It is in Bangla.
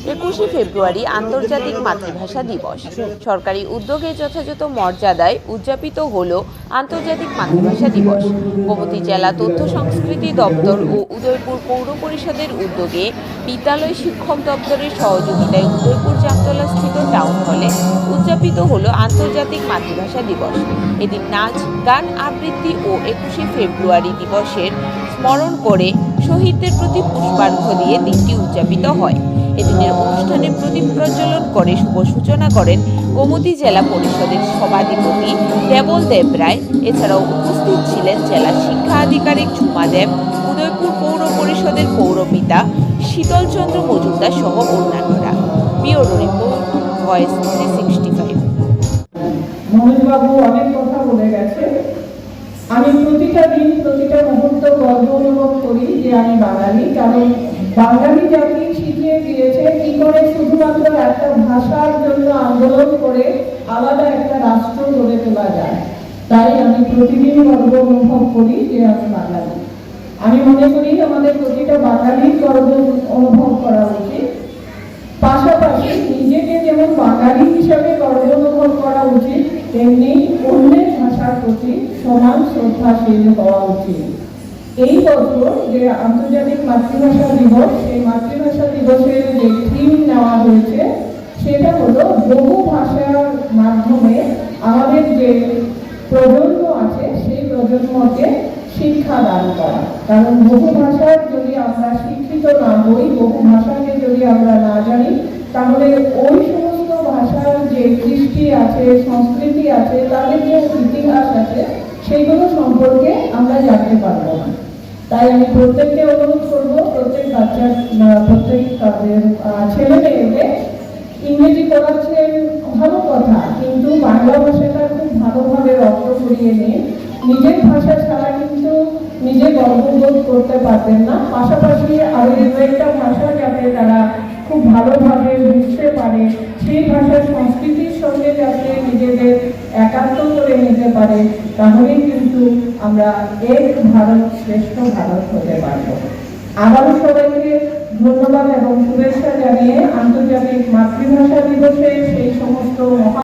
21শে ফেব্রুয়ারি আন্তর্জাতিক মাতৃভাষা দিবস। সরকারি উদ্যোগে যথাযথ মর্যাদায় উদযাপিত হল আন্তর্জাতিক মাতৃভাষা দিবস। গোমতী জেলা তথ্য সংস্কৃতি দপ্তর ও উদয়পুর পৌর পরিষদের উদ্যোগে বিদ্যালয় শিক্ষক দপ্তরের সহযোগিতায় উদয়পুর জামতলাস্থিত টাউন হলে উদযাপিত হল আন্তর্জাতিক মাতৃভাষা দিবস। এদিন নাচ, গান, আবৃত্তি ও 21শে ফেব্রুয়ারি দিবসের স্মরণ করে শহীদদের প্রতি পুষ্পার্ঘ্য দিয়ে দিনটি উদযাপিত হয়। এদিনের অনুষ্ঠানে প্রদীপ প্রজ্বলন করে শুভ সূচনা করেন গোমতী জেলা পরিষদের সভাধিপতি দেবল দেব রায়। এছাড়াও উপস্থিত ছিলেন জেলা শিক্ষা আধিকারিক ঝুমা দেব, উদয়পুর পৌর পরিষদের পৌরপিতা শীতল চন্দ্র মজুমদার সহ অন্যান্যরা। Bureau report, voice 365। মনোজবাবু অনেক কথা বলে গেছে। আমি প্রতিটা দিন, প্রতিটা মুহূর্ত গর্ব অনুভব করি যে আমি বাঙালি, কারণ বাঙালি জাতি শিখিয়ে দিয়েছে কি করে শুধুমাত্র একটা ভাষার জন্য আন্দোলন করে আলাদা একটা রাষ্ট্র গড়ে তোলা যায়। তাই আমি প্রতিদিন গর্ব অনুভব করি যে আমি বাঙালি। আমি মনে করি আমাদের প্রতিটা বাঙালির গর্ব অনুভব করা উচিত। পাশাপাশি নিজেকে যেমন বাঙালি হিসাবে গর্ব অনুভব করা উচিত, তেমনি অন্যের ভাষার প্রতি সমান শ্রদ্ধাশীল হওয়া উচিত। এই বছর যে আন্তর্জাতিক মাতৃভাষা দিবস, সেই মাতৃভাষা দিবসের যে থিম নেওয়া হয়েছে সেটা হলো বহু ভাষার মাধ্যমে আমাদের যে প্রজন্ম আছে সেই প্রজন্মকে শিক্ষা দান করা। কারণ বহু ভাষার যদি আমরা শিক্ষিত না হই, বহু ভাষাকে যদি আমরা না জানি, তাহলে ওই সমস্ত ভাষার যে কৃষ্টি আছে, সংস্কৃতি আছে, তাদের যে ইতিহাস আছে, সেইগুলো সম্পর্কে আমরা জানতে পারবো না। তাই আমি প্রত্যেককে অনুরোধ করবো, প্রত্যেক তাদের ছেলে মেয়েদের ইংরেজি পড়াচ্ছেন ভালো কথা, কিন্তু বাংলা ভাষাটা খুব ভালোভাবে রপ্ত করিয়ে নিয়ে নিজের ভাষা ছাড়া কিন্তু নিজে গর্ববোধ করতে পারবেন না। পাশাপাশি আরো একটা ভাষা যাতে তারা খুব ভালোভাবে বুঝতে পারে, সেই ভাষার সংস্কৃতির সঙ্গে যাতে নিজেদের একাত্ম করে নিতে পারে, তাহলেই কিন্তু আমরা এক ভারত শ্রেষ্ঠ ভারত হতে পারব। আবারও সবাইকে ধন্যবাদ এবং শুভেচ্ছা জানিয়ে আন্তর্জাতিক মাতৃভাষা দিবসে সেই সমস্ত